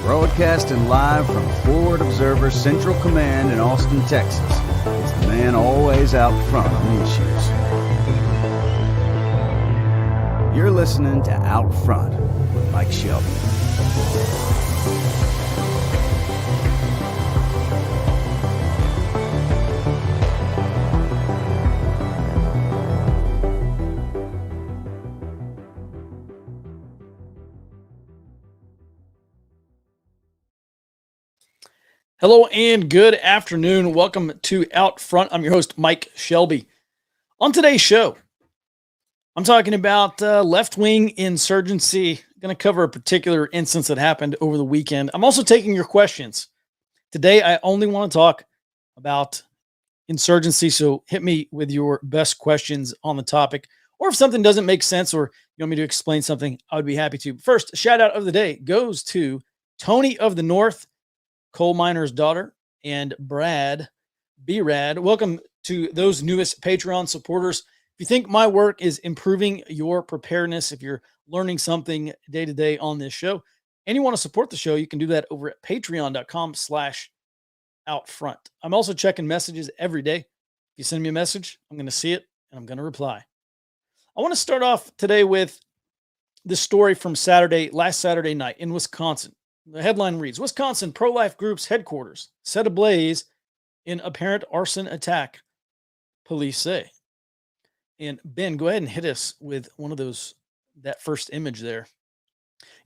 Broadcasting live from Forward Observer Central Command in Austin, Texas. It's the man always out front on the issues. You're listening to Out Front with Mike Shelby. Hello and good afternoon. Welcome to Out Front. I'm your host, Mike Shelby. On today's show, I'm talking about left-wing insurgency. I'm going to cover a particular instance that happened over the weekend. I'm also taking your questions. Today, I only want to talk about insurgency, so hit me with your best questions on the topic. Or if something doesn't make sense or you want me to explain something, I would be happy to. First, shout out of the day goes to Tony of the North, coal miner's daughter, and Brad B-Rad. Welcome to those newest Patreon supporters. If you think my work is improving your preparedness, if you're learning something day to day on this show, and you want to support the show, you can do that over at patreon.com/outfront. I'm also checking messages every day. If you send me a message, I'm going to see it and I'm going to reply. I want to start off today with this story from last Saturday night in Wisconsin. The headline reads, Wisconsin pro-life group's headquarters set ablaze in apparent arson attack, police say. And Ben, go ahead and hit us with one of that first image there.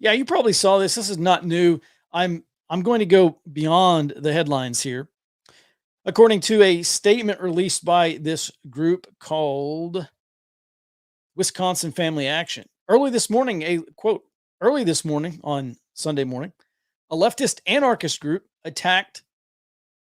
Yeah, you probably saw this. This is not new. I'm going to go beyond the headlines here. According to a statement released by this group called Wisconsin Family Action. Early this morning on Sunday morning, a leftist anarchist group attacked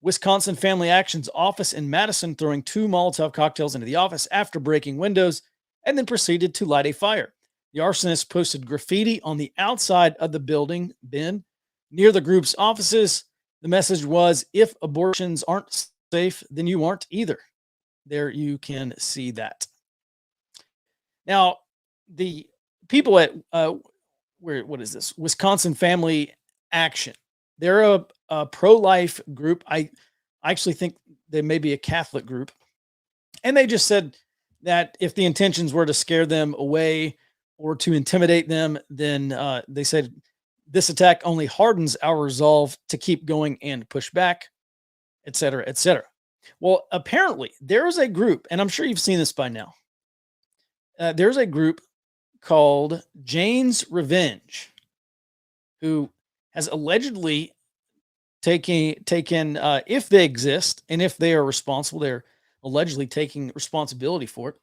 Wisconsin Family Action's office in Madison, throwing 2 Molotov cocktails into the office after breaking windows, and then proceeded to light a fire. The arsonists posted graffiti on the outside of the building bin near the group's offices. The message was, if abortions aren't safe, then you aren't either. There you can see that. Now, the people at what is this? Wisconsin Family Action. They're a pro-life group. I actually think they may be a Catholic group. And they just said that if the intentions were to scare them away or to intimidate them, then they said this attack only hardens our resolve to keep going and push back, et cetera, et cetera. Well, apparently there's a group, and I'm sure you've seen this by now. There's a group called Jane's Revenge, who has allegedly taken, if they exist and if they are responsible, they're allegedly taking responsibility for it.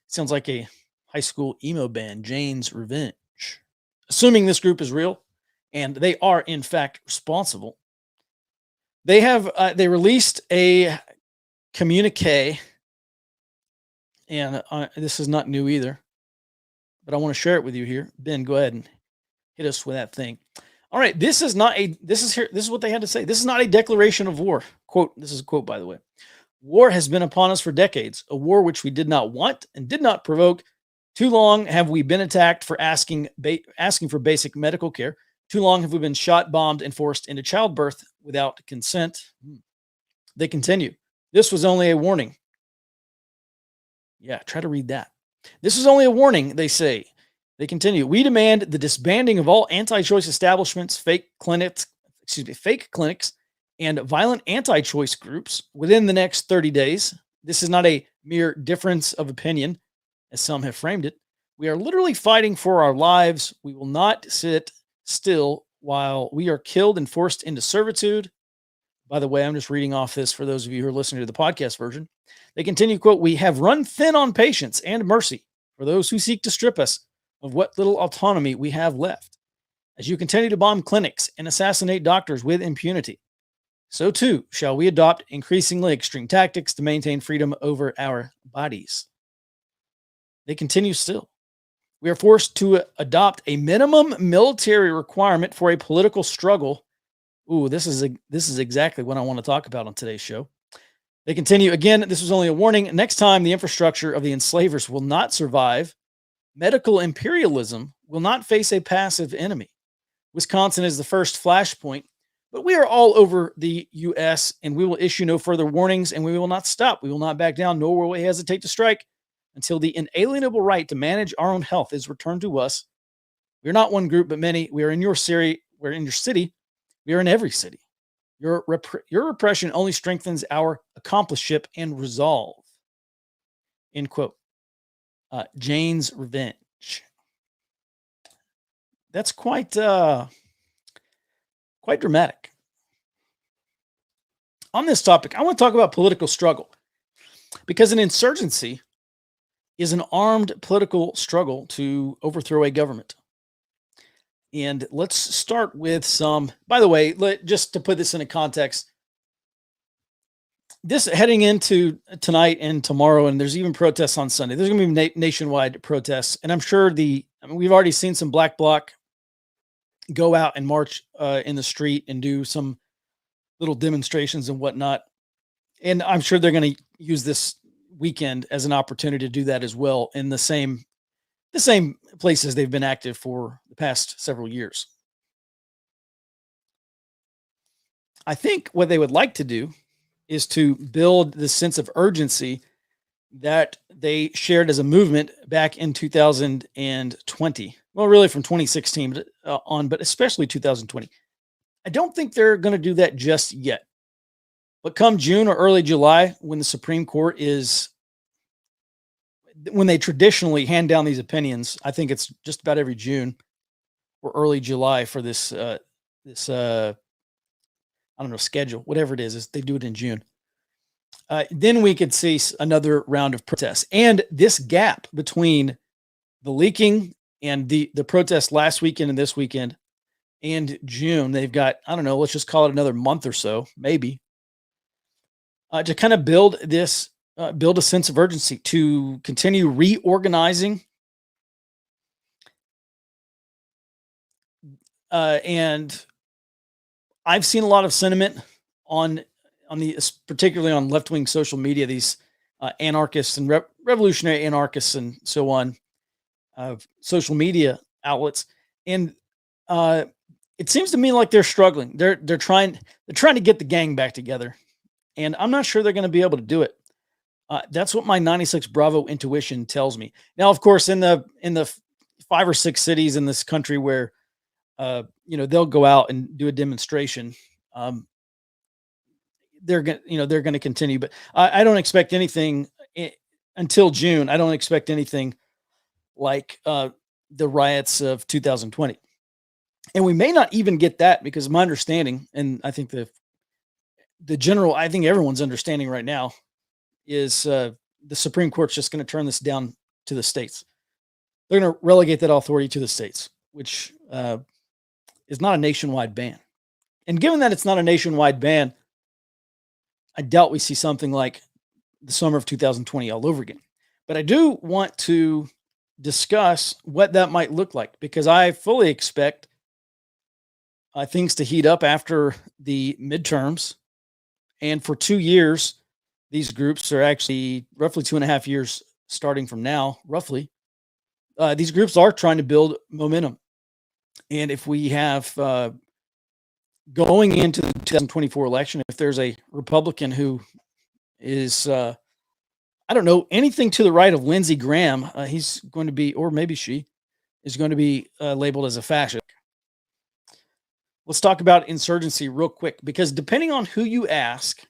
Sounds like a high school emo band, Jane's Revenge. Assuming this group is real and they are in fact responsible, they released a communique, and this is not new either, but I want to share it with you here. Ben, go ahead and hit us with that thing. All right, this is what they had to say. This is not a declaration of war. Quote, this is a quote, by the way. War has been upon us for decades, a war which we did not want and did not provoke, Too long have we been attacked for asking for basic medical care. Too long have we been shot, bombed, and forced into childbirth without consent. They continue. This was only a warning. Yeah, try to read that. This is only a warning, they say. They continue. We demand the disbanding of all anti-choice establishments, fake clinics, and violent anti-choice groups within the next 30 days. This is not a mere difference of opinion, as some have framed it. We are literally fighting for our lives. We will not sit still while we are killed and forced into servitude. By the way, I'm just reading off this for those of you who are listening to the podcast version. They continue, quote, we have run thin on patience and mercy for those who seek to strip us of what little autonomy we have left. As you continue to bomb clinics and assassinate doctors with impunity, so too shall we adopt increasingly extreme tactics to maintain freedom over our bodies. They continue still. We are forced to adopt a minimum military requirement for a political struggle. Ooh, this is exactly what I want to talk about on today's show. They continue, again, this was only a warning. Next time, the infrastructure of the enslavers will not survive. Medical imperialism will not face a passive enemy. Wisconsin is the first flashpoint, but we are all over the U.S., and we will issue no further warnings, and we will not stop. We will not back down, nor will we hesitate to strike until the inalienable right to manage our own health is returned to us. We are not one group, but many. We are in your city. We're in your city. We are in every city. Your repression only strengthens our accompliceship and resolve. End quote. Jane's revenge. That's quite dramatic. On this topic, I want to talk about political struggle, because an insurgency is an armed political struggle to overthrow a government. And let's start with some, by the way, just to put this into context, this heading into tonight and tomorrow, and there's even protests on Sunday. There's going to be nationwide protests. And I'm sure we've already seen some black bloc go out and march in the street and do some little demonstrations and whatnot. And I'm sure they're going to use this weekend as an opportunity to do that as well in the same places they've been active for the past several years. I think what they would like to do is to build the sense of urgency that they shared as a movement back in 2020. Well, really from 2016 on, but especially 2020. I don't think they're going to do that just yet. But come June or early July, when the Supreme Court when they traditionally hand down these opinions, I think it's just about every June or early July for this I don't know, schedule, whatever it is they do it in June. Then we could see another round of protests. And this gap between the leaking and the protests last weekend and this weekend and June, they've got, I don't know, let's just call it another month or so, maybe, to kind of build a sense of urgency, to continue reorganizing. And I've seen a lot of sentiment particularly on left-wing social media, these anarchists and revolutionary anarchists and so on, social media outlets. And it seems to me like they're struggling. They're trying to get the gang back together. And I'm not sure they're going to be able to do it. That's what my 96 Bravo intuition tells me. Now, of course, in the 5 or 6 cities in this country where they'll go out and do a demonstration, they're going to continue. But I don't expect anything until June. I don't expect anything like the riots of 2020, and we may not even get that, because my understanding, and I think I think everyone's understanding right now, is the Supreme Court's just going to turn this down to the states. They're going to relegate that authority to the states, which is not a nationwide ban. And given that it's not a nationwide ban, I doubt we see something like the summer of 2020 all over again. But I do want to discuss what that might look like, because I fully expect things to heat up after the midterms. And for 2 years, these groups are actually roughly 2.5 years starting from now, roughly. these groups are trying to build momentum. And if we have going into the 2024 election, if there's a Republican who is, I don't know, anything to the right of Lindsey Graham, he's going to be, or maybe she is going to be labeled as a fascist. Let's talk about insurgency real quick, because depending on who you ask,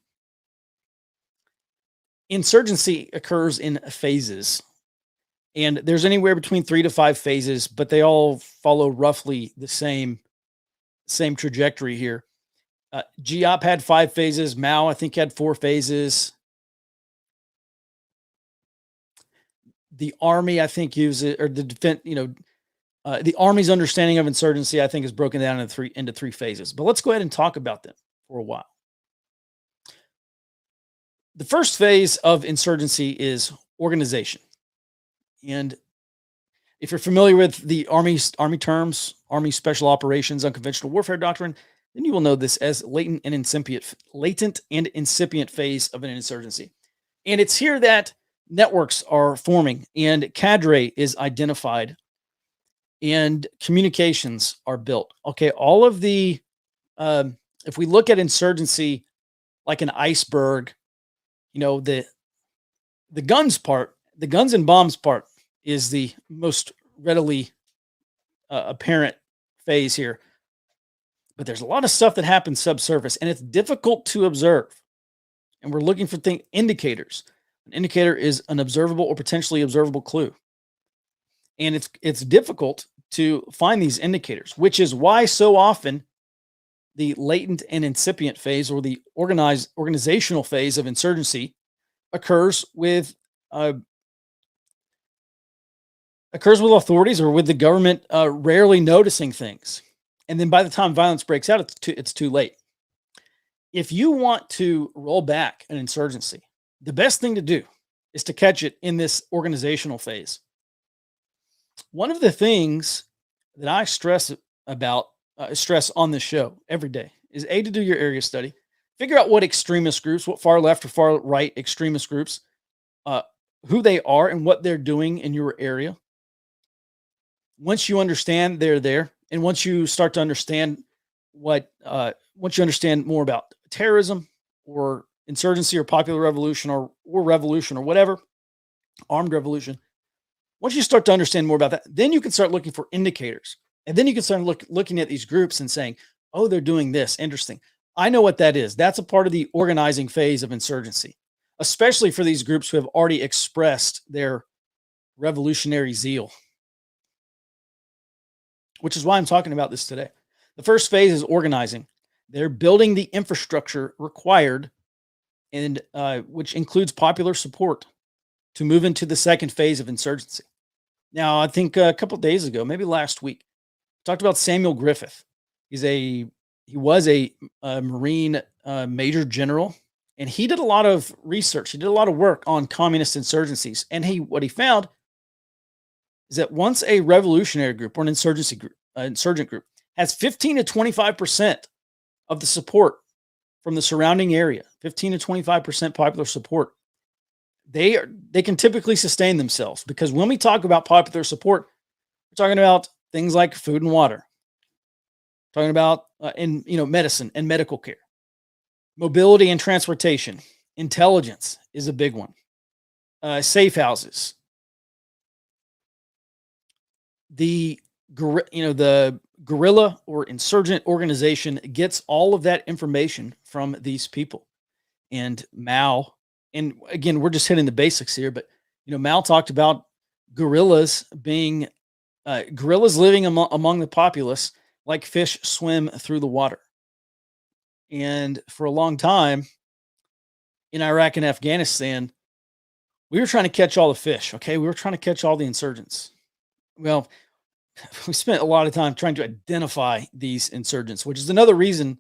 insurgency occurs in phases. And there's anywhere between 3 to 5 phases, but they all follow roughly the same trajectory here. GOP had 5 phases. Mao, I think, had 4 phases. The army, I think, uses, or the defense, the army's understanding of insurgency, I think, is broken down into three phases. But let's go ahead and talk about them for a while. The first phase of insurgency is organization. And if you're familiar with the Army terms, Army Special Operations, Unconventional Warfare Doctrine, then you will know this as latent and incipient phase of an insurgency. And it's here that networks are forming and cadre is identified and communications are built. Okay, all of the, if we look at insurgency like an iceberg, the guns part, the guns and bombs part is the most readily apparent phase here. But there's a lot of stuff that happens subsurface, and it's difficult to observe. And we're looking for indicators. An indicator is an observable or potentially observable clue. And it's difficult to find these indicators, which is why so often the latent and incipient phase, or the organizational phase of insurgency, occurs with authorities or with the government rarely noticing things. And then by the time violence breaks out, it's too late. If you want to roll back an insurgency, the best thing to do is to catch it in this organizational phase. One of the things that I stress on this show every day is to do your area study, figure out what extremist groups, what far left or far right extremist groups, who they are and what they're doing in your area. Once you understand they're there, and once you start to understand once you understand more about terrorism or insurgency or popular revolution or revolution or whatever, armed revolution, once you start to understand more about that, then you can start looking for indicators. And then you can start looking at these groups and saying, oh, they're doing this. Interesting. I know what that is. That's a part of the organizing phase of insurgency, especially for these groups who have already expressed their revolutionary zeal, which is why I'm talking about this today. The first phase is organizing. They're building the infrastructure required, and which includes popular support, to move into the second phase of insurgency. Now, I think a couple of days ago, maybe last week, talked about Samuel Griffith. He was a Marine major general, and he did a lot of research. He did a lot of work on communist insurgencies, and what he found is that once a revolutionary group or an insurgent group has 15 to 25% of the support from the surrounding area, 15 to 25% popular support, they can typically sustain themselves. Because when we talk about popular support, we're talking about things like food and water, talking about medicine and medical care, mobility and transportation, intelligence is a big one, safe houses. The guerrilla or insurgent organization gets all of that information from these people. And Mao, and again, we're just hitting the basics here, but Mao talked about guerrillas living among the populace like fish swim through the water. And for a long time in Iraq and Afghanistan, we were trying to catch all the fish. Okay, we were trying to catch all the insurgents. Well, we spent a lot of time trying to identify these insurgents, which is another reason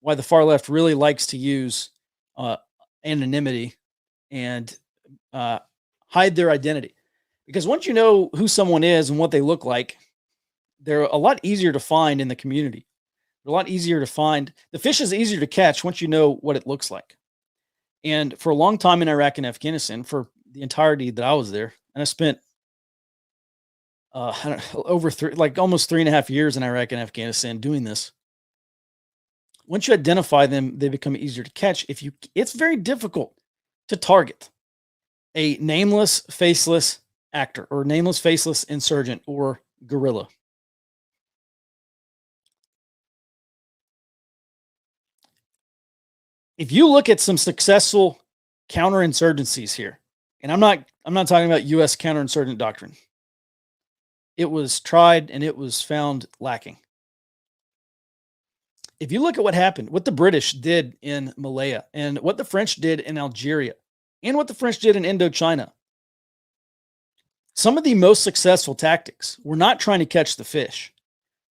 why the far left really likes to use anonymity and hide their identity. Because once you know who someone is and what they look like, they're a lot easier to find in the community. They're a lot easier to find. The fish is easier to catch once you know what it looks like. And for a long time in Iraq and Afghanistan, for the entirety that I was there, and I spent I don't know, over almost 3.5 years in Iraq and Afghanistan doing this. Once you identify them, they become easier to catch. It's very difficult to target a nameless, faceless actor or nameless, faceless insurgent or guerrilla. If you look at some successful counterinsurgencies here, and I'm not talking about US counterinsurgent doctrine. It was tried and it was found lacking. If you look at what happened, what the British did in Malaya and what the French did in Algeria and what the French did in Indochina, some of the most successful tactics were not trying to catch the fish.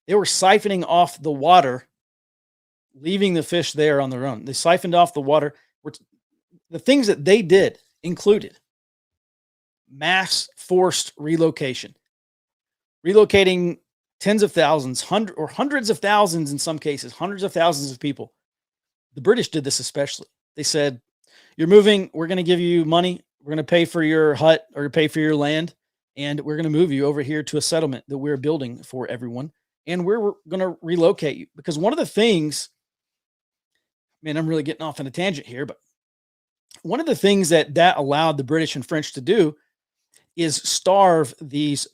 They were siphoning off the water, leaving the fish there on their own. They siphoned off the water. The things that they did included mass forced relocation, relocating tens of thousands, hundreds of thousands in some cases, hundreds of thousands of people. The British did this especially. They said, "You're moving, we're going to give you money. We're going to pay for your hut or pay for your land, and we're going to move you over here to a settlement that we're building for everyone, and we're going to relocate you." Because one of the things, man, I'm really getting off on a tangent here, but one of the things that allowed the British and French to do is starve these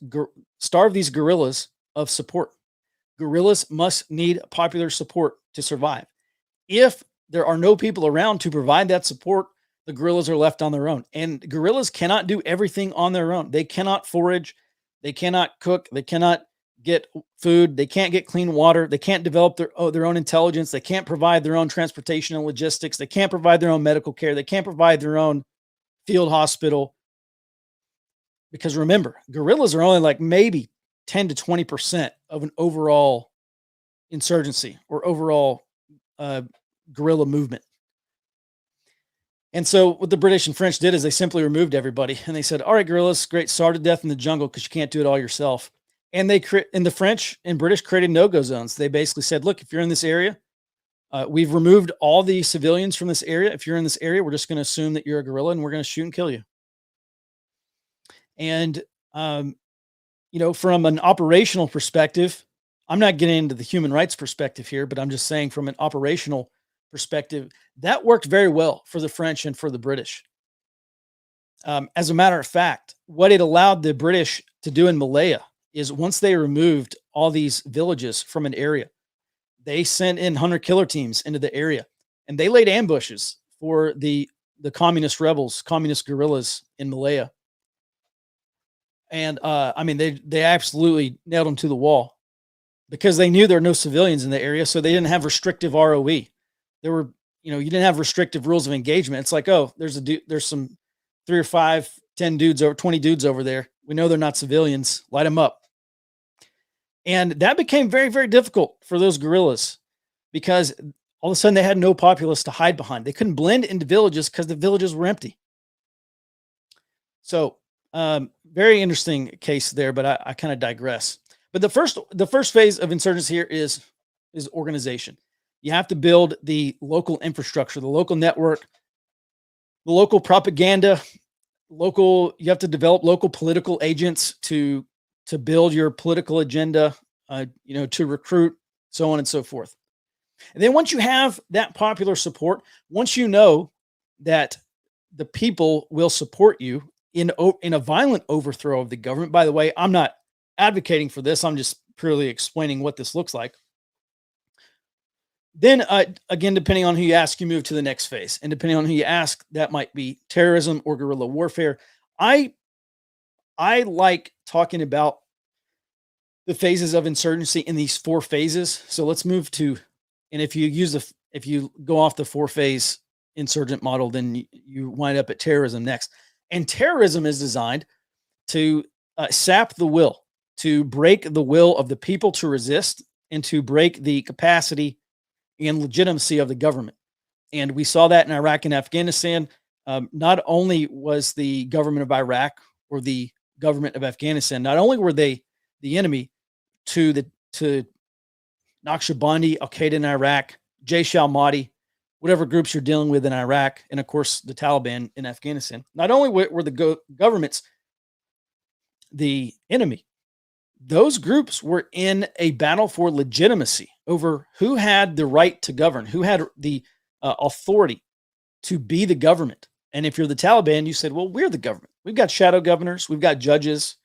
guerrillas of support. Guerrillas must need popular support to survive. If there are no people around to provide that support, the guerrillas are left on their own. And guerrillas cannot do everything on their own. They cannot forage, they cannot cook, they cannot get food, they can't get clean water, they can't develop their own intelligence, they can't provide their own transportation and logistics, they can't provide their own medical care, they can't provide their own field hospital. Because remember, guerrillas are only like maybe 10 to 20% of an overall insurgency or overall guerrilla movement. And so what the British and French did is they simply removed everybody and they said, "All right, guerrillas, great, starve to death in the jungle because you can't do it all yourself." And the French and British created no-go zones. They basically said, "Look, if you're in this area, we've removed all the civilians from this area. If you're in this area, we're just going to assume that you're a guerrilla and we're going to shoot and kill you." And from an operational perspective, I'm not getting into the human rights perspective here, but I'm just saying from an operational perspective, that worked very well for the French and for the British. As a matter of fact, what it allowed the British to do in Malaya is once they removed all these villages from an area, they sent in hunter-killer teams into the area, and they laid ambushes for the communist rebels, communist guerrillas in Malaya. And they absolutely nailed them to the wall because they knew there were no civilians in the area, so they didn't have restrictive ROE. There were, you didn't have restrictive rules of engagement. It's like, oh, there's some 3 or 5, 10 dudes over 20 dudes over there. We know they're not civilians. Light them up. And that became very, very difficult for those guerrillas because all of a sudden they had no populace to hide behind. They couldn't blend into villages because the villages were empty. So, very interesting case there, but I kind of digress. But the first phase of insurgency here is organization. You have to build the local infrastructure, the local network, the local propaganda, you have to develop local political agents to build your political agenda, to recruit, so on and so forth. And then once you have that popular support, once you know that the people will support you in a violent overthrow of the government. By the way, I'm not advocating for this. I'm just purely explaining what this looks like. Then, again, depending on who you ask, you move to the next phase. And depending on who you ask, that might be terrorism or guerrilla warfare. I like talking about the phases of insurgency in these 4 phases. So let's move to, and if you go off the 4-phase insurgent model, then you wind up at terrorism next. And terrorism is designed to sap the will, to break the will of the people to resist and to break the capacity and legitimacy of the government. And we saw that in Iraq and Afghanistan. Not only was the government of Iraq or the government of Afghanistan, not only were they the enemy to Naqshbandi, Al-Qaeda in Iraq, Jaish al-Mahdi, whatever groups you're dealing with in Iraq, and of course the Taliban in Afghanistan. Not only were the governments the enemy, those groups were in a battle for legitimacy over who had the right to govern, who had the authority to be the government. And if you're the Taliban, you said, well, we're the government. We've got shadow governors, we've got judges.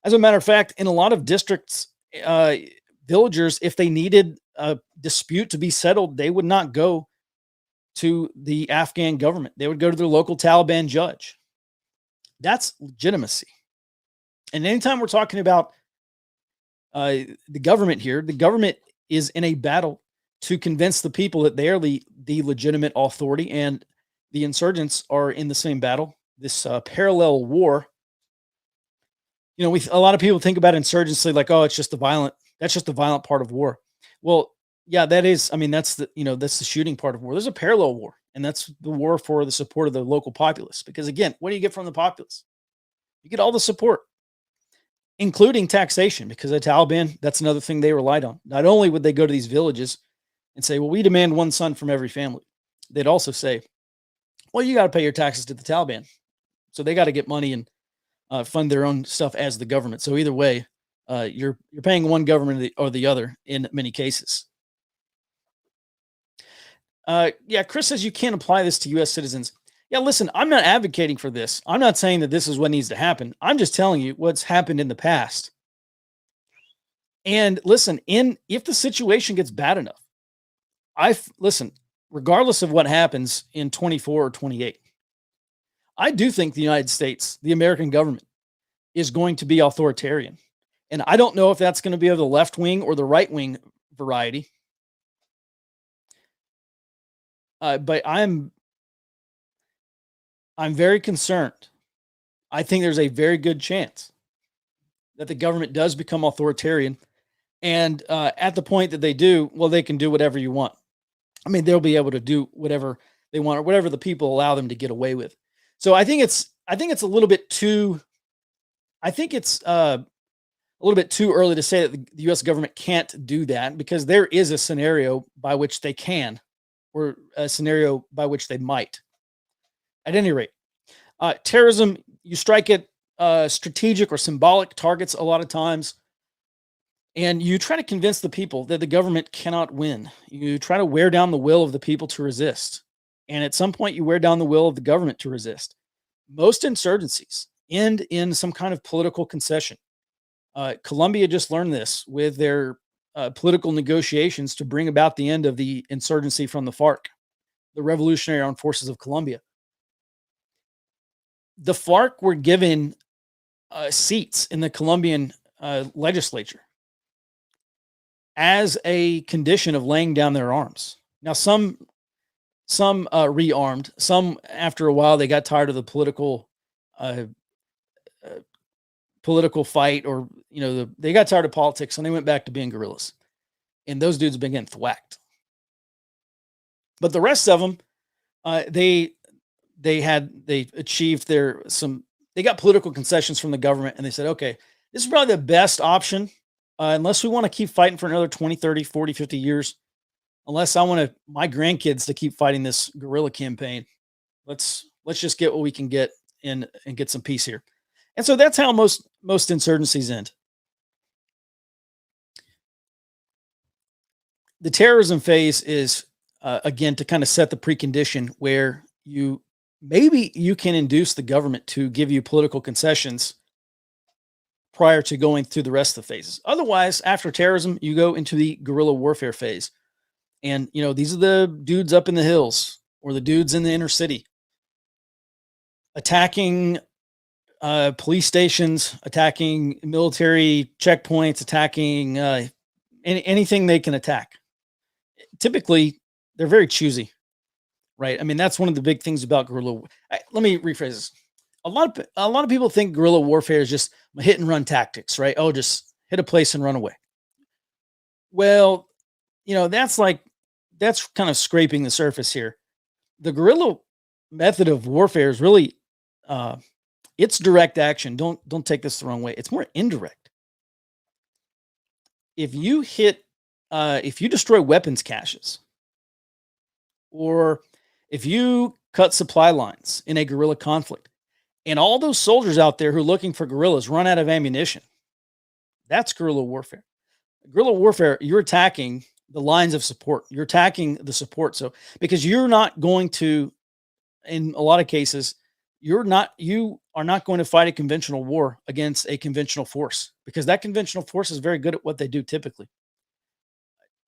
As a matter of fact, in a lot of districts, villagers, if they needed a dispute to be settled, they would not go to the Afghan government. They would go to their local Taliban judge. That's legitimacy. And anytime we're talking about the government here, the government is in a battle to convince the people that they are the legitimate authority, and the insurgents are in the same battle, this parallel war. You know, a lot of people think about insurgency like, oh, that's just the violent part of war. Well, yeah, that is. I mean, that's that's the shooting part of war. There's a parallel war, and that's the war for the support of the local populace. Because again, what do you get from the populace? You get all the support, including taxation, because the Taliban, that's another thing they relied on. Not only would they go to these villages and say, well, we demand one son from every family, they'd also say, well, you got to pay your taxes to the Taliban. So they got to get money and fund their own stuff as the government. So either way, you're paying one government or the other in many cases. Yeah, Chris says you can't apply this to U.S. citizens. Yeah, listen, I'm not advocating for this. I'm not saying that this is what needs to happen. I'm just telling you what's happened in the past. And listen, if the situation gets bad enough, listen, regardless of what happens in 24 or 28, I do think the United States, the American government, is going to be authoritarian. And I don't know if that's going to be of the left wing or the right wing variety. But I'm very concerned. I think there's a very good chance that the government does become authoritarian. And at the point that they do, well, they can do whatever you want. I mean, they'll be able to do whatever they want or whatever the people allow them to get away with. So I think it's a little bit too, a little bit too early to say that the U.S. government can't do that, because there is a scenario by which they can, or a scenario by which they might. At any rate, terrorism, you strike at strategic or symbolic targets a lot of times, and you try to convince the people that the government cannot win. You try to wear down the will of the people to resist. And at some point, you wear down the will of the government to resist. Most insurgencies end in some kind of political concession. Colombia just learned this with their political negotiations to bring about the end of the insurgency from the FARC, the Revolutionary Armed Forces of Colombia. The FARC were given seats in the Colombian legislature as a condition of laying down their arms. Now, some rearmed, some after a while they got tired of the political fight, or they got tired of politics and they went back to being guerrillas. And those dudes have been getting thwacked. But the rest of them, they achieved they got political concessions from the government, and they said, okay, this is probably the best option, unless we want to keep fighting for another 20, 30, 40, 50 years, unless I want my grandkids to keep fighting this guerrilla campaign. Let's just get what we can get and get some peace here. And so that's how most insurgencies end. The terrorism phase is, again, to kind of set the precondition where maybe you can induce the government to give you political concessions prior to going through the rest of the phases. Otherwise, after terrorism, you go into the guerrilla warfare phase. And, these are the dudes up in the hills or the dudes in the inner city attacking police stations, attacking military checkpoints, attacking anything they can attack. Typically, they're very choosy, right? I mean, that's one of the big things about guerrilla. Let me rephrase this. A lot of people think guerrilla warfare is just hit and run tactics, right? Oh, just hit a place and run away. Well, that's kind of scraping the surface here. The guerrilla method of warfare is really, it's direct action. Don't take this the wrong way. It's more indirect. If you destroy weapons caches, or if you cut supply lines in a guerrilla conflict, and all those soldiers out there who are looking for guerrillas run out of ammunition, That's guerrilla warfare. Guerrilla warfare, you're attacking the lines of support. You're attacking the support. So because you're not going to, in a lot of cases, you are not going to fight a conventional war against a conventional force, because that conventional force is very good at what they do typically.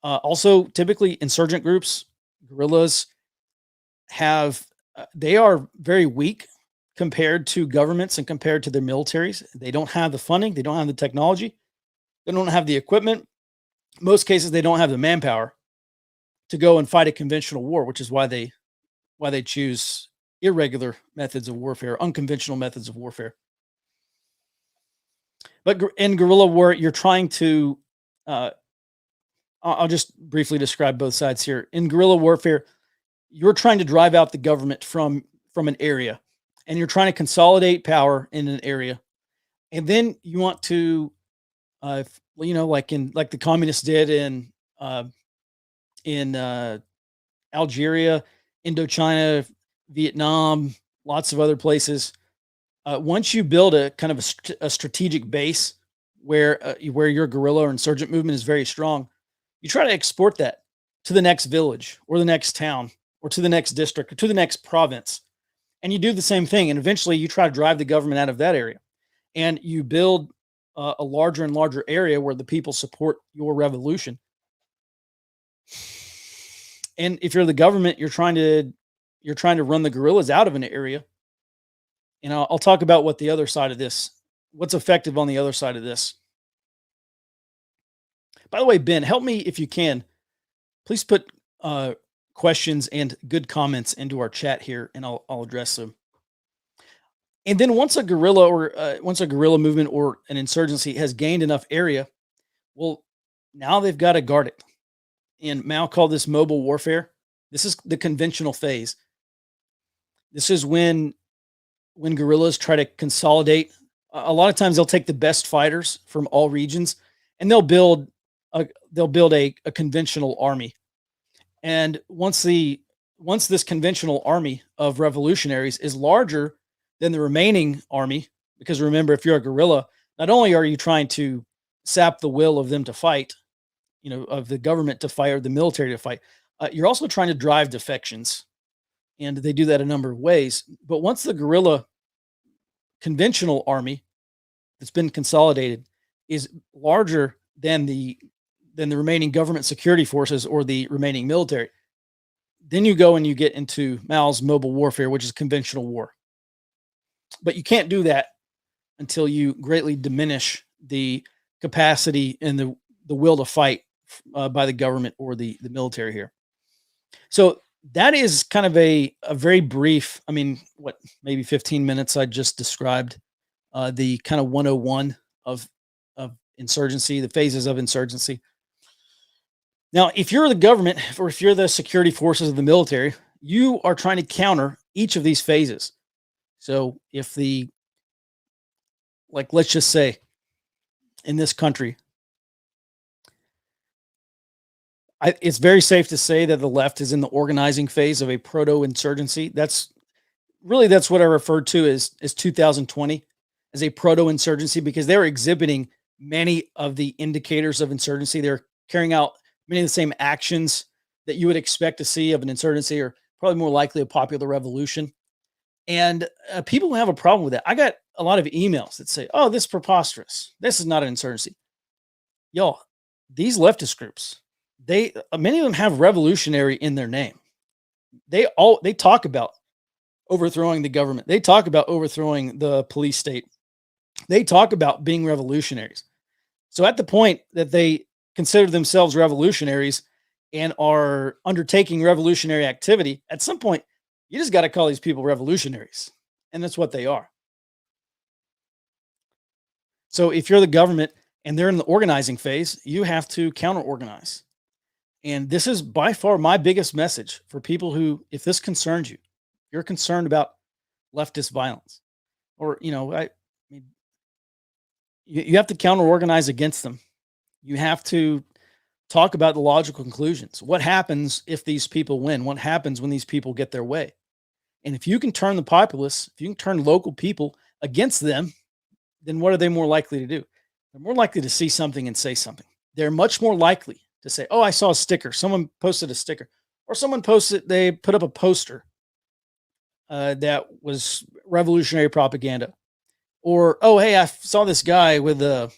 Also, typically insurgent groups, guerrillas have they are very weak compared to governments and compared to their militaries. They don't have the funding, they don't have the technology, they don't have the equipment. Most cases, they don't have the manpower to go and fight a conventional war, which is why they choose irregular methods of warfare, unconventional methods of warfare. But in guerrilla war, you're trying to. I'll just briefly describe both sides here. In guerrilla warfare, you're trying to drive out the government from an area, and you're trying to consolidate power in an area, and then you want to, like the communists did in Algeria, Indochina, Vietnam, lots of other places. Once you build a kind of a strategic base where your guerrilla or insurgent movement is very strong, you try to export that to the next village or the next town or to the next district or to the next province. And you do the same thing. And eventually you try to drive the government out of that area. And you build a larger and larger area where the people support your revolution. And if you're the government, you're trying to run the guerrillas out of an area. And I'll talk about what's effective on the other side of this. By the way, Ben, help me if you can. Please put questions and good comments into our chat here, and I'll address them. And then once a guerrilla movement or an insurgency has gained enough area, well, now they've got to guard it. And Mao called this mobile warfare. This is the conventional phase. This is when guerrillas try to consolidate. A lot of times they'll take the best fighters from all regions and they'll build a conventional army. And once this conventional army of revolutionaries is larger than the remaining army, because remember, if you're a guerrilla, not only are you trying to sap the will of them to fight, of the government to fight or the military to fight, you're also trying to drive defections. And they do that a number of ways. But once the guerrilla conventional army that's been consolidated is larger than the remaining government security forces or the remaining military, then you go and you get into Mao's mobile warfare, which is conventional war. But you can't do that until you greatly diminish the capacity and the will to fight by the government or the military here. So that is kind of a very brief, maybe 15 minutes I just described the kind of 101 of insurgency, the phases of insurgency. Now, if you're the government or if you're the security forces of the military, you are trying to counter each of these phases. So if let's just say in this country, it's very safe to say that the left is in the organizing phase of a proto-insurgency. That's what I referred to as 2020 as a proto-insurgency, because they're exhibiting many of the indicators of insurgency. They're carrying out many of the same actions that you would expect to see of an insurgency, or probably more likely a popular revolution. And people have a problem with that. I got a lot of emails that say, "Oh, this is preposterous. This is not an insurgency." Y'all, these leftist groups, many of them have revolutionary in their name. They talk about overthrowing the government. They talk about overthrowing the police state. They talk about being revolutionaries. So at the point that they consider themselves revolutionaries and are undertaking revolutionary activity, at some point, you just got to call these people revolutionaries. And that's what they are. So if you're the government and they're in the organizing phase, you have to counter-organize. And this is by far my biggest message for people who, if this concerns you, you're concerned about leftist violence, or, you have to counter-organize against them. You have to talk about the logical conclusions. What happens if these people win? What happens when these people get their way? And if you can turn the populace, if you can turn local people against them, then what are they more likely to do? They're more likely to see something and say something. They're much more likely to say, "Oh, I saw a sticker. Someone posted a sticker." Or they put up a poster that was revolutionary propaganda. Or, "Oh, hey, I saw this guy with a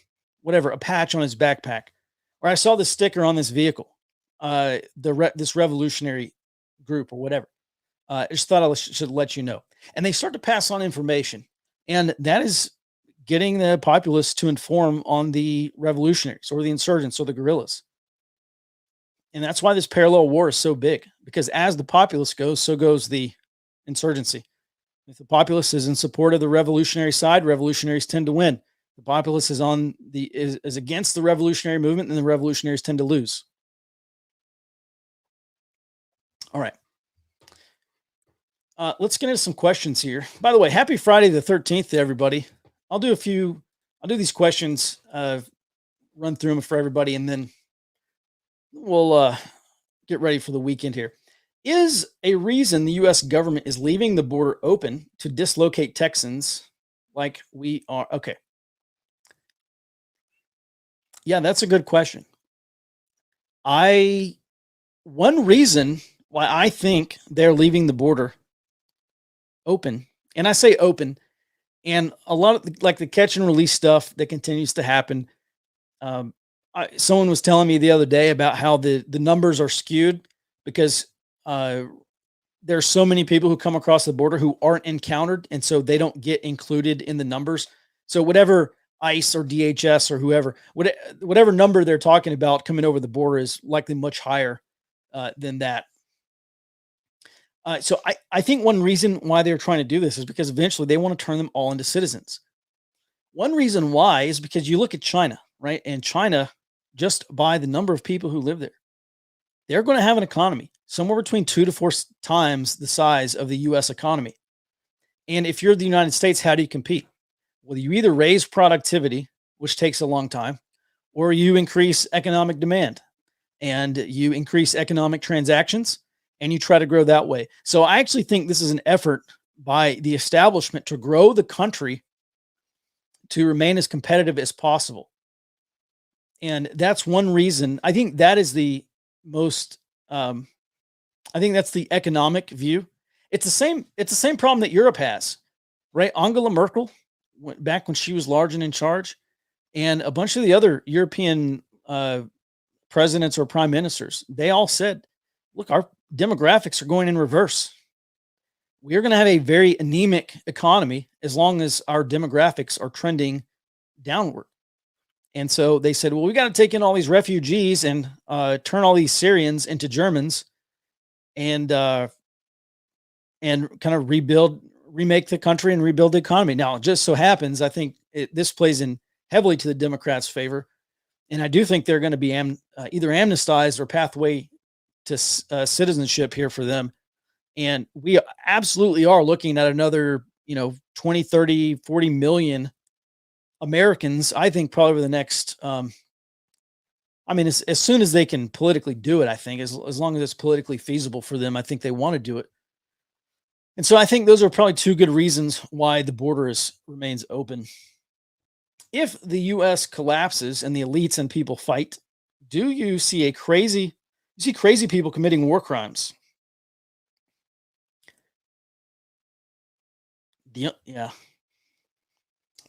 patch on his backpack." Or, "I saw this sticker on this vehicle, this revolutionary group," or whatever. I just thought should let you know. And they start to pass on information. And that is getting the populace to inform on the revolutionaries or the insurgents or the guerrillas. And that's why this parallel war is so big, because as the populace goes, so goes the insurgency. If the populace is in support of the revolutionary side, revolutionaries tend to win. The populace is against the revolutionary movement, and the revolutionaries tend to lose. All right. Let's get into some questions here. By the way, happy Friday the 13th to everybody. I'll do these questions, run through them for everybody, and then we'll get ready for the weekend here. Is a reason the U.S. government is leaving the border open to dislocate Texans like we are? Okay. Yeah, that's a good question. One reason why I think they're leaving the border open, and I say open, and a lot of the catch and release stuff that continues to happen. Someone was telling me the other day about how the numbers are skewed because there's so many people who come across the border who aren't encountered, and so they don't get included in the numbers. So whatever ICE or DHS or whoever, whatever number they're talking about coming over the border is likely much higher than that. So I think one reason why they're trying to do this is because eventually they want to turn them all into citizens. One reason why is because you look at China, right? And China, just by the number of people who live there, they're going to have an economy somewhere between 2 to 4 times the size of the U.S. economy. And if you're the United States, how do you compete? Well, you either raise productivity, which takes a long time, or you increase economic demand and you increase economic transactions and you try to grow that way. So I actually think this is an effort by the establishment to grow the country to remain as competitive as possible. And that's one reason. I think that is the most, I think that's the economic view. It's the same problem that Europe has, right? Angela Merkel went back when she was large and in charge, and a bunch of the other European presidents or prime ministers, they all said, look, our demographics are going in reverse. We are going to have a very anemic economy as long as our demographics are trending downward. And so they said, well, we got to take in all these refugees and turn all these Syrians into Germans and kind of remake the country and rebuild the economy. Now, it just so happens, I think this plays in heavily to the Democrats' favor. And I do think they're going to be either amnestized or pathway to citizenship here for them. And we absolutely are looking at another, 20, 30, 40 million Americans, I think probably over the next, as soon as they can politically do it, I think as long as it's politically feasible for them, I think they want to do it. And so I think those are probably two good reasons why the border remains open. If the U.S. collapses and the elites and people fight, do you see crazy people committing war crimes? Yeah.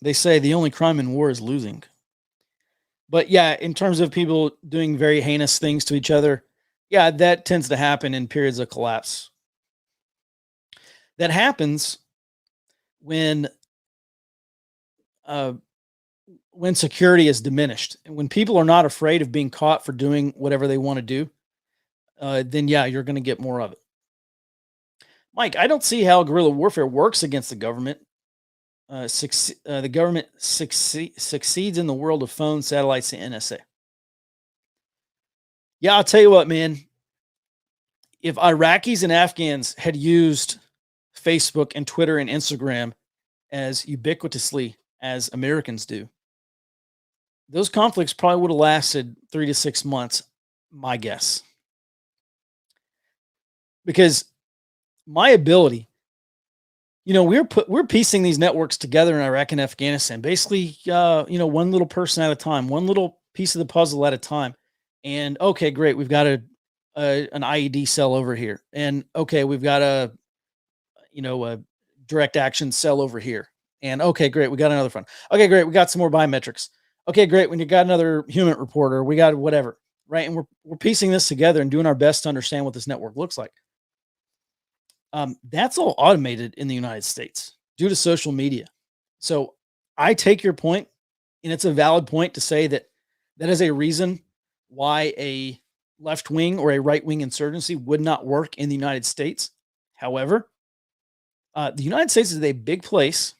They say the only crime in war is losing. But yeah, in terms of people doing very heinous things to each other, yeah, that tends to happen in periods of collapse. That happens when security is diminished and when people are not afraid of being caught for doing whatever they want to do. Then yeah, you're going to get more of it. Mike, I don't see how guerrilla warfare works against the government. The government succeeds in the world of phones, satellites, and NSA. Yeah, I'll tell you what, man. If Iraqis and Afghans had used Facebook and Twitter and Instagram as ubiquitously as Americans do, those conflicts probably would have lasted 3 to 6 months, my guess. Because my ability, we're piecing these networks together in Iraq and Afghanistan, basically, one little person at a time, one little piece of the puzzle at a time. And okay, great, we've got an IED cell over here, and okay, we've got a direct action cell over here, and okay, great, we got another front. Okay, great, we got some more biometrics. Okay, great, when you got another human reporter, we got whatever, right? And we're piecing this together and doing our best to understand what this network looks like. That's all automated in the United States due to social media. So I take your point, and it's a valid point to say that that is a reason why a left wing or a right wing insurgency would not work in the United States. However, the United States is a big place.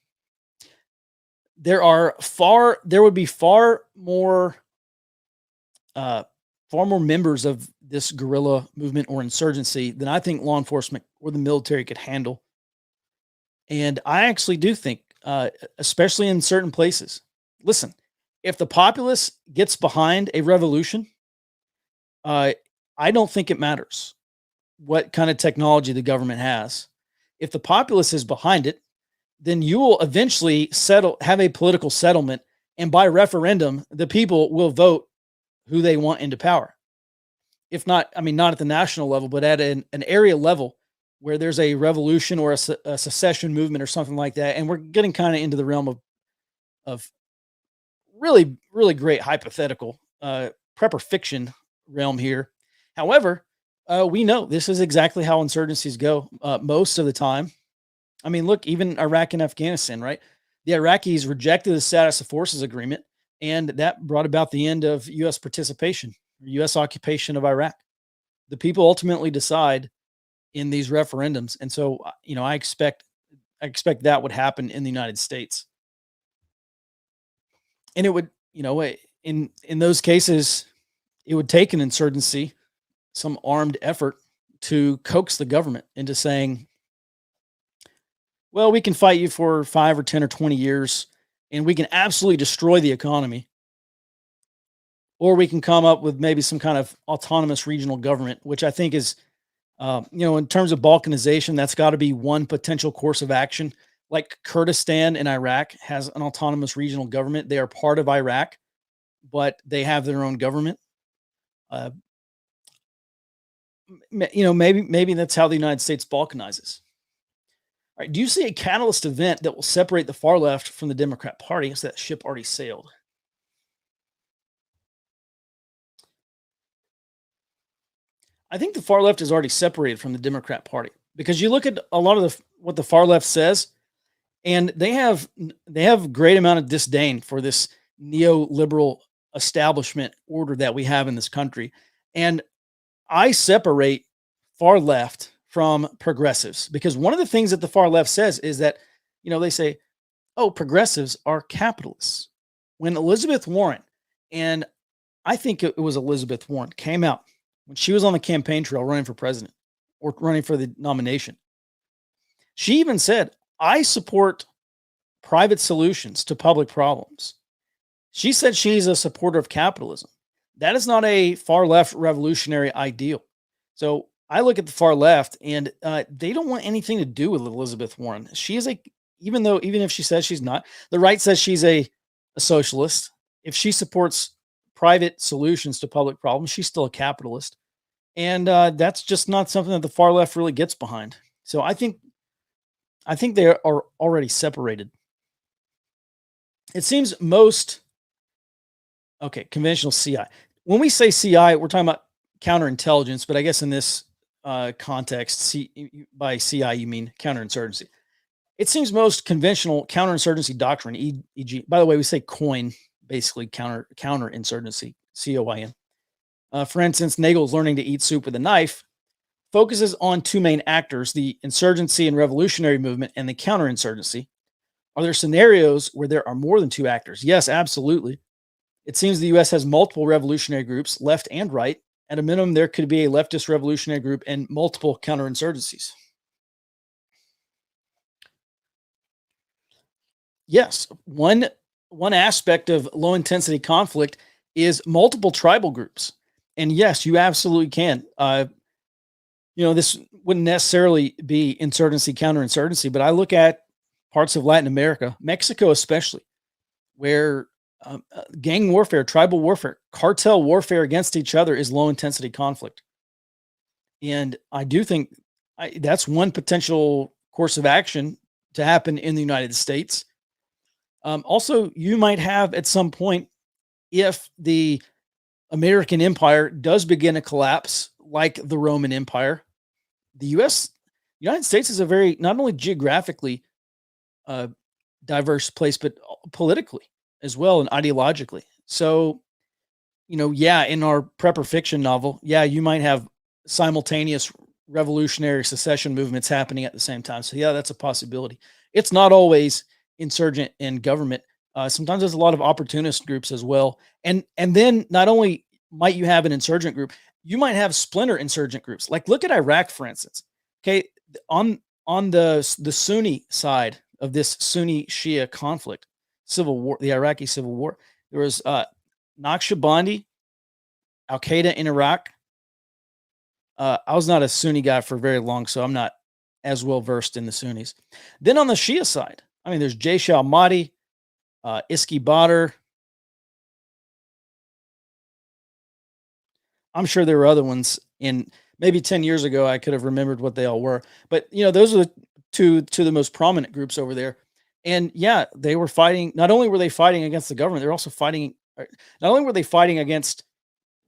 There would be far more members of this guerrilla movement or insurgency than I think law enforcement or the military could handle. And I actually do think, especially in certain places, listen, if the populace gets behind a revolution, I don't think it matters what kind of technology the government has. If the populace is behind it, then you will eventually have a political settlement, and by referendum, the people will vote who they want into power. If not, I mean, not at the national level, but at an area level where there's a revolution or a secession movement or something like that. And we're getting kind of into the realm of really, really great hypothetical, prepper fiction realm here. However, we know this is exactly how insurgencies go most of the time. I mean, look, even Iraq and Afghanistan, right? The Iraqis rejected the status of forces agreement, and that brought about the end of U.S. participation, U.S. occupation of Iraq. The people ultimately decide in these referendums, and so I expect that would happen in the United States, and it would, in those cases, it would take an insurgency, some armed effort, to coax the government into saying, well, we can fight you for 5 or 10 or 20 years, and we can absolutely destroy the economy. Or we can come up with maybe some kind of autonomous regional government, which I think is, in terms of balkanization, that's got to be one potential course of action. Like Kurdistan in Iraq has an autonomous regional government. They are part of Iraq, but they have their own government. Maybe that's how the United States balkanizes. All right, do you see a catalyst event that will separate the far left from the Democrat Party? Is that ship already sailed? I think the far left is already separated from the Democrat Party, because you look at a lot of what the far left says, and they have great amount of disdain for this neoliberal establishment order that we have in this country. And I separate far left from progressives, because one of the things that the far left says is that, they say, oh, progressives are capitalists. When Elizabeth Warren, and I think it was Elizabeth Warren, came out when she was on the campaign trail running for president or running for the nomination, she even said, I support private solutions to public problems. She said she's a supporter of capitalism. That is not a far left revolutionary ideal. So I look at the far left, and they don't want anything to do with Elizabeth Warren. She is even if she says she's not, the right says she's a socialist. If she supports private solutions to public problems, she's still a capitalist. And that's just not something that the far left really gets behind. So I think they are already separated. It seems most, conventional CI. When we say CI, we're talking about counterintelligence, but I guess in this context, by CI, you mean counterinsurgency. It seems most conventional counterinsurgency doctrine, e.g., by the way, we say COIN, basically counterinsurgency, COIN. For instance, Nagel's Learning to Eat Soup with a Knife focuses on two main actors, the insurgency and revolutionary movement and the counterinsurgency. Are there scenarios where there are more than two actors? Yes, absolutely. It seems the U.S. has multiple revolutionary groups, left and right. At a minimum, there could be a leftist revolutionary group and multiple counterinsurgencies. Yes, one aspect of low-intensity conflict is multiple tribal groups. And yes, you absolutely can. this wouldn't necessarily be insurgency, counterinsurgency, but I look at parts of Latin America, Mexico especially, where gang warfare, tribal warfare, cartel warfare against each other is low intensity conflict. And I do think that's one potential course of action to happen in the United States. Also, you might have at some point, if the American empire does begin to collapse like the Roman Empire, the United States is a very, not only geographically diverse place, but politically as well and ideologically. So, yeah, in our prepper fiction novel, yeah, you might have simultaneous revolutionary secession movements happening at the same time. So, yeah, that's a possibility. It's not always insurgent and government. Sometimes there's a lot of opportunist groups as well. And then not only might you have an insurgent group, you might have splinter insurgent groups. Like look at Iraq, for instance. Okay, on the Sunni side of this Sunni Shia conflict, civil war, the Iraqi civil war, there was Naqshbandi, Al Qaeda in Iraq. I was not a Sunni guy for very long, so I'm not as well versed in the Sunnis. Then on the Shia side, I mean, there's Jaish al-Mahdi, Iski Badr. I'm sure there were other ones. In maybe 10 years ago, I could have remembered what they all were. But those are the two the most prominent groups over there. And yeah, they were fighting. Not only were they fighting against the government, they're also fighting. Not only were they fighting against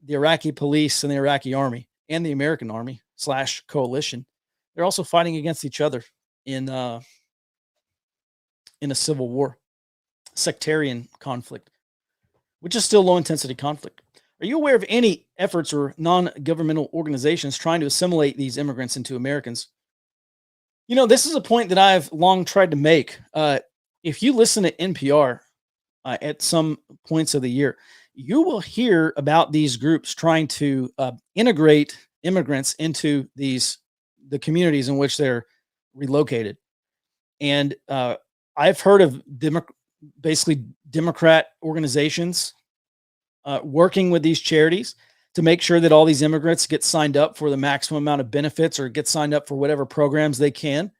the Iraqi police and the Iraqi army and the American army / coalition, they're also fighting against each other in a civil war, sectarian conflict, which is still low intensity conflict. Are you aware of any efforts or non-governmental organizations trying to assimilate these immigrants into Americans? This is a point that I've long tried to make. If you listen to NPR at some points of the year, you will hear about these groups trying to integrate immigrants into the communities in which they're relocated. And I've heard of basically Democrat organizations working with these charities to make sure that all these immigrants get signed up for the maximum amount of benefits or get signed up for whatever programs they can.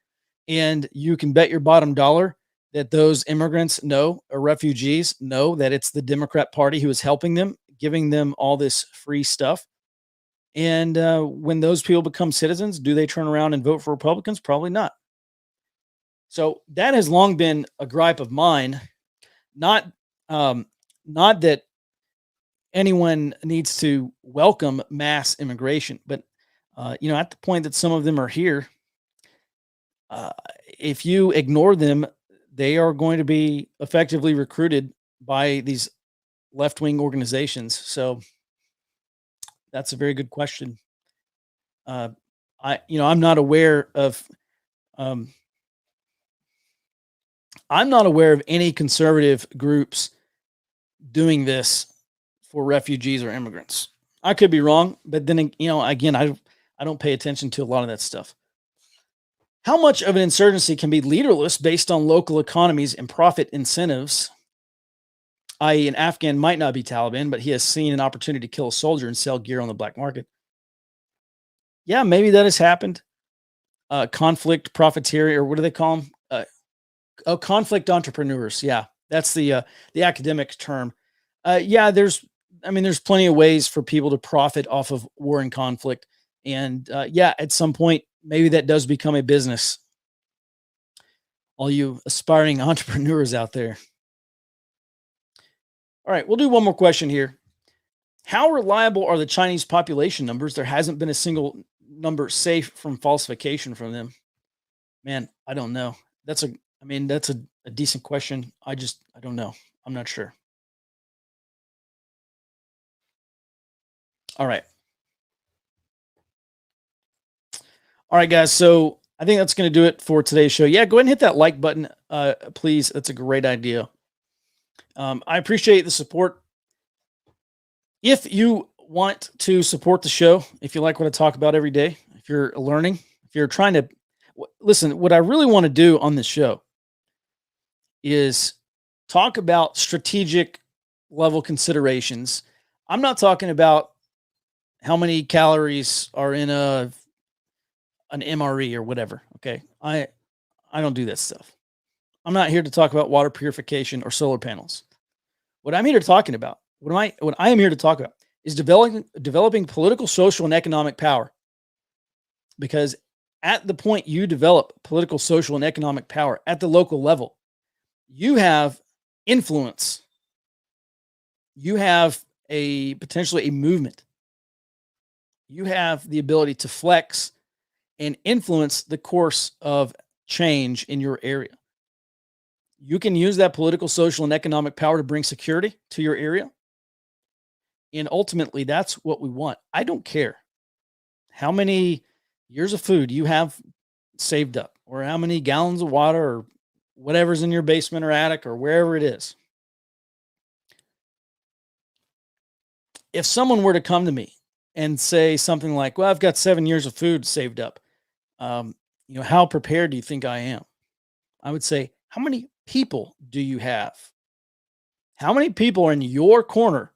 And you can bet your bottom dollar that those immigrants know, or refugees know, that it's the Democrat Party who is helping them, giving them all this free stuff. And when those people become citizens, do they turn around and vote for Republicans? Probably not. So that has long been a gripe of mine. Not that anyone needs to welcome mass immigration, but at the point that some of them are here, if you ignore them, they are going to be effectively recruited by these left-wing organizations. So that's a very good question. I'm not aware of any conservative groups doing this for refugees or immigrants. I could be wrong, but then again, I don't pay attention to a lot of that stuff. How much of an insurgency can be leaderless based on local economies and profit incentives? I.e., an Afghan might not be Taliban, but he has seen an opportunity to kill a soldier and sell gear on the black market. Yeah, maybe that has happened. Conflict profiteering, or what do they call them? Conflict entrepreneurs. Yeah, that's the academic term. There's plenty of ways for people to profit off of war and conflict. And at some point, maybe that does become a business. All you aspiring entrepreneurs out there. All right, we'll do one more question here. How reliable are the Chinese population numbers? There hasn't been a single number safe from falsification from them. Man, I don't know. That's a decent question. I don't know. I'm not sure. All right. All right, guys. So I think that's going to do it for today's show. Yeah, go ahead and hit that like button, please. That's a great idea. I appreciate the support. If you want to support the show, if you like what I talk about every day, if you're learning, if you're trying to listen, what I really want to do on this show is talk about strategic level considerations. I'm not talking about how many calories are in a an MRE or whatever. Okay. I don't do that stuff. I'm not here to talk about water purification or solar panels. What I'm here to talking about, what I am here to talk about is developing political, social, and economic power. Because at the point you develop political, social, and economic power at the local level, you have influence. You have potentially a movement. You have the ability to flex and influence the course of change in your area. You can use that political, social, and economic power to bring security to your area. And ultimately, that's what we want. I don't care how many years of food you have saved up, or how many gallons of water, or whatever's in your basement or attic or wherever it is. If someone were to come to me and say something like, well, I've got 7 years of food saved up, how prepared do you think I am? I would say, how many people do you have? How many people are in your corner?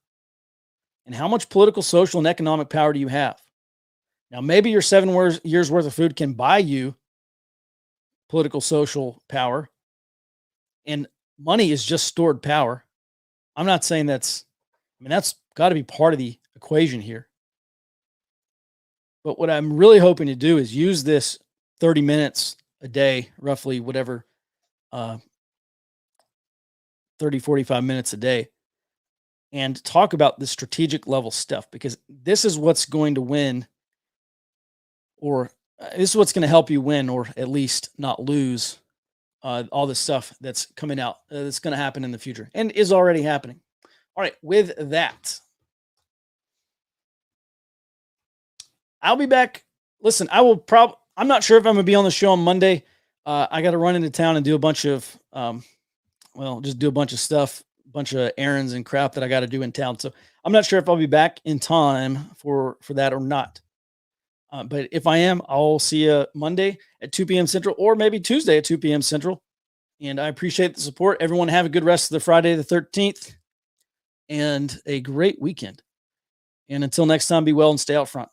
And how much political, social, and economic power do you have? Now, maybe your 7 years worth of food can buy you political, social power, and money is just stored power. I'm not saying that's got to be part of the equation here. But what I'm really hoping to do is use this 30 minutes a day, roughly whatever, 30, 45 minutes a day, and talk about the strategic level stuff, because this is what's going to win, or this is what's going to help you win, or at least not lose all this stuff that's coming out, that's going to happen in the future and is already happening. All right, with that, I'll be back. Listen, I'm not sure if I'm going to be on the show on Monday. I got to run into town and do a bunch of, just do a bunch of stuff, a bunch of errands and crap that I got to do in town. So I'm not sure if I'll be back in time for that or not. But if I am, I'll see you Monday at 2 p.m. Central, or maybe Tuesday at 2 p.m. Central. And I appreciate the support. Everyone have a good rest of the Friday the 13th and a great weekend. And until next time, be well and stay out front.